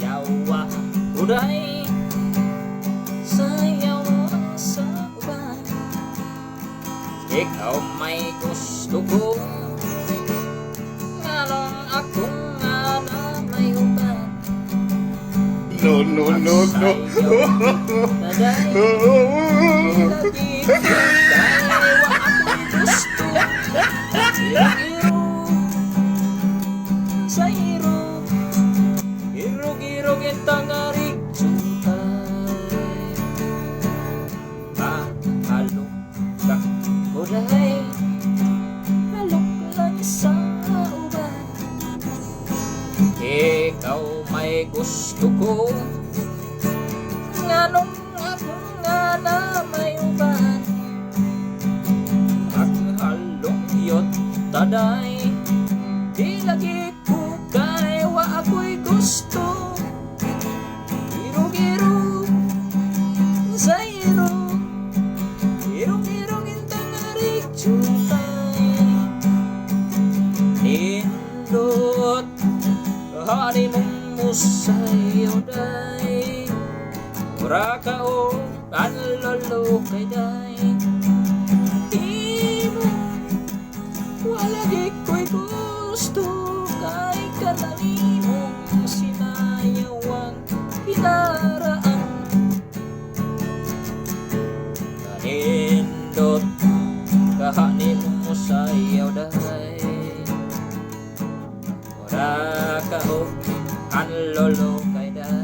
yawa uday sayaw sa uban. Ikaw may gusto ko, nganong akong nga na may uban. No, no, no, no. Taday No. lagi kaya wa akong gusto. Iro-iro sa iro, irog-irog itang arig jutay. Mahalok ka uday, halok lang sa uban. Ikaw may gusto ko, nganong akong nga na may uban. Ang halong yot taday, di lagi ko kay wa ako'y gusto. Irog-irog sa irog, irog-irog intang arig jutay. Nindot kahani mong musayaw day, ura ka o kanlolo kay day. Imo walagi ko'y gusto, kay kanani mong sinayawang pinaraan. Kanindot kahani mong musayaw day, ura ka o kanlolo kay day.